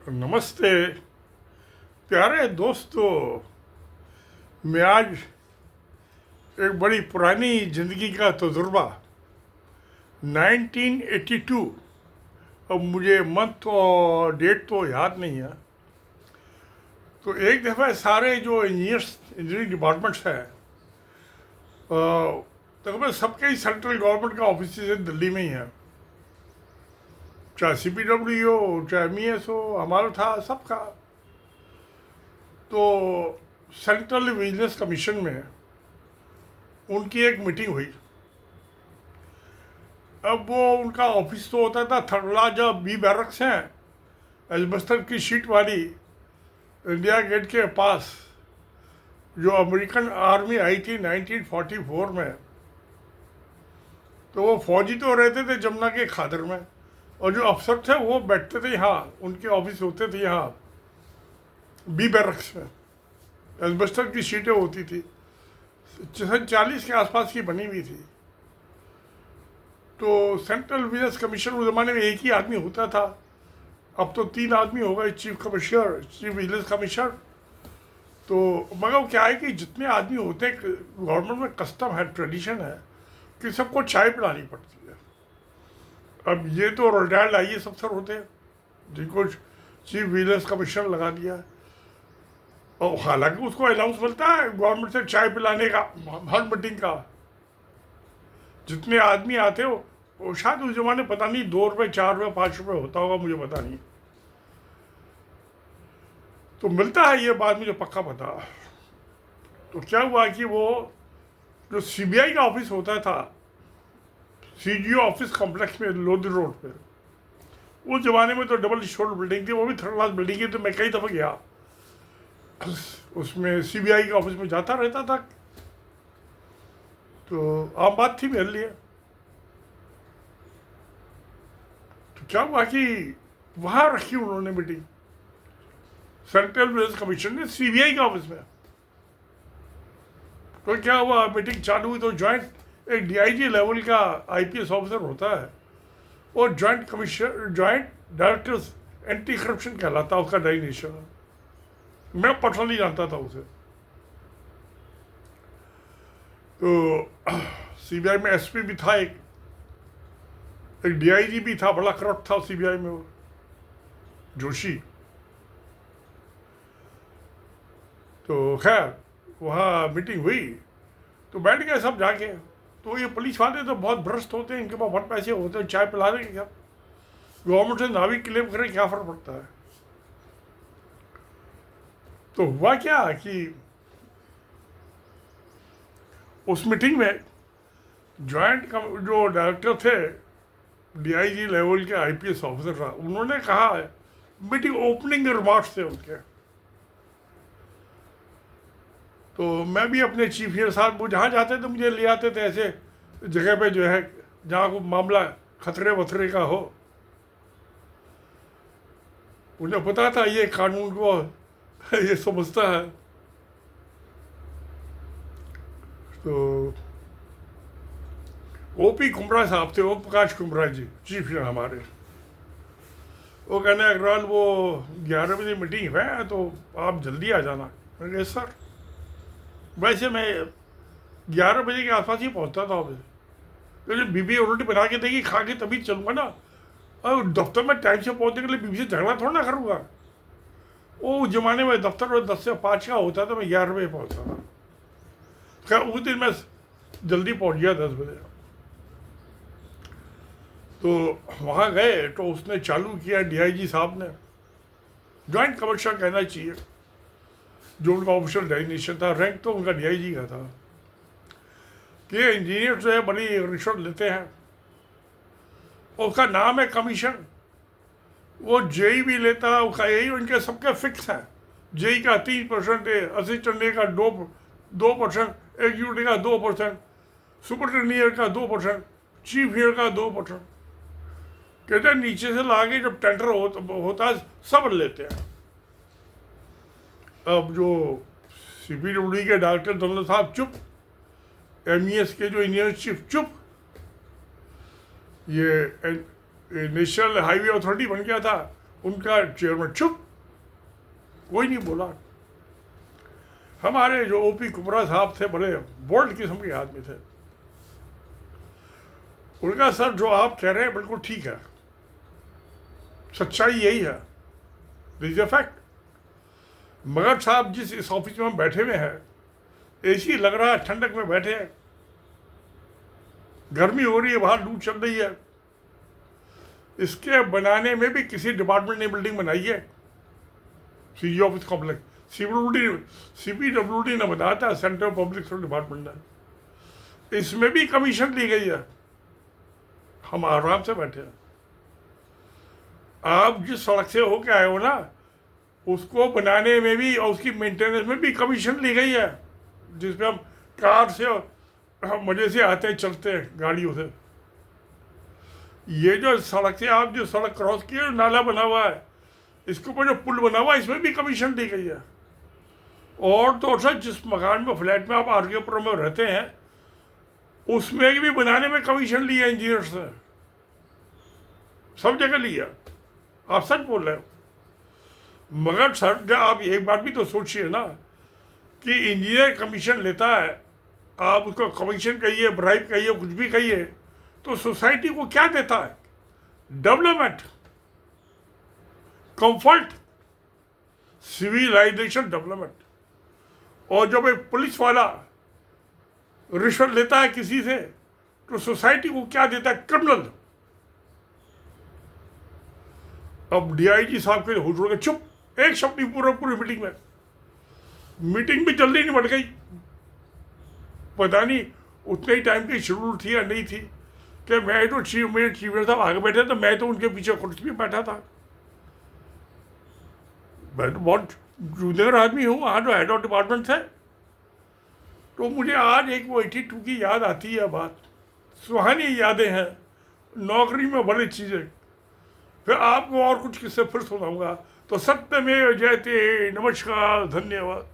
नमस्ते प्यारे दोस्तों। मैं आज एक बड़ी पुरानी ज़िंदगी का तजुर्बा 1982, अब मुझे मंथ और डेट तो याद नहीं है। तो एक दफ़ा सारे जो इंजीनियरिंग डिपार्टमेंट्स हैं तकरीबन सबके ही सेंट्रल गवर्नमेंट का ऑफिस दिल्ली में ही है, चाहे CPW हो चाहे MES हो, हमारा था सबका। तो सेंट्रल विजिलेंस कमीशन में उनकी एक मीटिंग हुई। अब वो उनका ऑफिस तो होता था थर्डला, जब B बैरक्स हैं एल्बस्टर की शीट वाली इंडिया गेट के पास, जो अमेरिकन आर्मी आई थी 1944 में। तो वो फौजी तो रहते थे जमुना के खादर में, और जो अफसर थे वो बैठते थे यहाँ, उनके ऑफिस होते थे यहाँ B बैरक्स में। एल्बस्टर की सीटें होती थी, 40 के आसपास की बनी हुई थी। तो सेंट्रल विजिलेंस कमीशन उस ज़माने में एक ही आदमी होता था, अब तो 3 आदमी हो गए, chief commissioner, chief vigilance commissioner. तो मगर क्या है कि जितने आदमी होते हैं, गवर्नमेंट में कस्टम है, ट्रेडिशन है कि सबको चाय पिलानी पड़ती है। अब ये तो रिटायर्ड IAS अफसर होते हैं जिनको चीफ विजिलेंस कमिश्नर लगा दिया है, और हालांकि उसको अलाउंस मिलता है गवर्नमेंट से चाय पिलाने का हर मीटिंग का। जितने आदमी आते हो, वो शायद उस जमाने पता नहीं 2 रुपये 4 रुपये 5 रुपये होता होगा, मुझे पता नहीं। तो मिलता है, ये बात मुझे पक्का पता। तो क्या हुआ कि वो जो CBI का ऑफिस होता था CGO ऑफिस कॉम्प्लेक्स में लोधी रोड पे, उस जमाने में तो डबल स्टोर बिल्डिंग थी, वो भी थर्ड क्लास बिल्डिंग थी। तो मैं कई दफ़ा गया उसमें, CBI के ऑफिस में जाता रहता था, तो आम बात थी मेरे लिए। तो क्या हुआ कि वहाँ रखी उन्होंने मीटिंग, सेंट्रल विजिलेंस कमीशन ने CBI के ऑफिस में। तो क्या हुआ, मीटिंग चालू हुई तो ज्वाइंट एक DIG लेवल का IPS ऑफिसर होता है, और joint commissioner, joint directors anti corruption कहलाता उसका डेजिग्नेशन। मैं पर्सनली जानता था उसे। तो CBI में SP भी था, एक DIG भी था, बड़ा करप्ट था CBI में, वो जोशी। तो खैर वहाँ मीटिंग हुई, तो बैठ गए सब जाके। तो ये पुलिस वाले तो बहुत भ्रष्ट होते हैं, इनके पास बहुत पैसे होते हैं, चाय पिला देंगे क्या, गवर्नमेंट से नाविक क्लेम करें, क्या फ़र्क पड़ता है। तो हुआ क्या कि उस मीटिंग में ज्वाइंट जो डायरेक्टर थे, DIG लेवल के IPS ऑफिसर था, उन्होंने कहा, मीटिंग ओपनिंग रिमार्क्स थे उनके। तो मैं भी अपने चीफ के साथ, वो जहाँ जाते थे मुझे ले आते थे ऐसे जगह पे जो है जहाँ को मामला खतरे वतरे का हो। उन्हें पता था ये कानून को ये समझता है। तो OP कुमरा साहब थे, ओम प्रकाश कुमरा जी, चीफ हैं हमारे। वो कहने अग्रवाल, वो 11 बजे मीटिंग है तो आप जल्दी आ जाना। मैंने कहा सर, वैसे मैं 11 बजे के आसपास ही पहुंचता था ऑफिस, तो जब बीबी रोटी बना के देगी, खा के तभी चलूँगा ना, और दफ्तर में टाइम से पहुंचने के लिए बीबी से झगड़ा थोड़ा ना करूँगा। वो उस जमाने में दफ्तर में 10 से 5 का होता था, मैं 11 बजे पहुंचता था। खैर उस दिन मैं जल्दी पहुंच गया 10 बजे। तो वहाँ गए तो उसने चालू किया, DIG साहब ने, ज्वाइंट कमिश्नर कहना चाहिए जो उनका ऑफिशियल डेजिग्नेशन था, रैंक तो उनका DIG का था, कि इंजीनियर जो है बड़ी रिश्वत लेते हैं, उसका नाम है कमीशन। वो JE भी लेता है, उसका यही उनके सबके फिक्स हैं। JE का 3% है, असिस्टेंट का 2%, एग्जीक्यूटिव का 2%, सुपरिटेंडेंट का 2%, चीफ इंजीनियर का 2%। कहते हैं नीचे से ला के जब टेंडर होता है सब लेते हैं। अब जो CPW के डॉक्टर दौलत साहब चुप, MES के जो इंजीनियर चीफ चुप, ये नेशनल हाईवे अथॉरिटी बन गया था, उनका चेयरमैन चुप, कोई नहीं बोला। हमारे जो ओपी कुमरा साहब थे, बड़े बोल्ड किस्म के आदमी थे, उनका सर जो आप कह रहे हैं बिल्कुल ठीक है, सच्चाई यही है, दिस इज अ फैक्ट। मगर साहब जिस इस ऑफिस में हम बैठे हुए हैं, एसी लग रहा है, ठंडक में बैठे हैं, गर्मी हो रही है, बाहर लू चल रही है, इसके बनाने में भी किसी डिपार्टमेंट ने बिल्डिंग बनाई है? सीजी ऑफिस कॉम्प्लेक्स CPWD ने बनाया था, सेंट्रल पब्लिक सर्विस डिपार्टमेंट ने, इसमें भी कमीशन ली गई है। हम आराम से बैठे हैं। आप जिस सड़क से होके आए हो ना, उसको बनाने में भी और उसकी मेंटेनेंस में भी कमीशन ली गई है, जिसमें हम कार से हम मजे से आते हैं, चलते हैं गाड़ियों से। ये जो सड़क से आप जो सड़क क्रॉस किए, नाला बना हुआ है, इसके ऊपर जो पुल बना हुआ है, इसमें भी कमीशन दी गई है। और तो सर जिस मकान में, फ्लैट में आप आरकेपुर में रहते हैं, उसमें भी बनाने में कमीशन ली है इंजीनियर से, सब जगह लिया। आप सच बोल रहे हो। मगर सर जब आप एक बात भी तो सोचिए ना कि इंजीनियर कमीशन लेता है, आप उसको कमीशन कहिए, ब्राइब कहिए, कुछ भी कहिए, तो सोसाइटी को क्या देता है? Development, comfort, civilisation, development. और जब एक पुलिस वाला रिश्वत लेता है किसी से, तो सोसाइटी को क्या देता है? क्रिमिनल। अब DIG साहब के हुजूर के चुप, एक शब्द नहीं, पूरी मीटिंग भी जल्दी निपट गई। पता नहीं उतने ही टाइम की शेड्यूल थी या नहीं थी, कि मैं तो मेरे चीफ साहब आगे बैठे, तो मैं तो उनके पीछे कुर्सी में बैठा था। मैं तो बहुत जूनियर आदमी हूँ, वहाँ जो हेड ऑफ डिपार्टमेंट थे। तो मुझे आज एक वो 82 की याद आती है बात, सुहानी यादें हैं, नौकरी में बड़ी चीज़ें। फिर आपको और कुछ किस्से फिर सुनाऊंगा। तो सत्यमेव जयते। नमस्कार, धन्यवाद।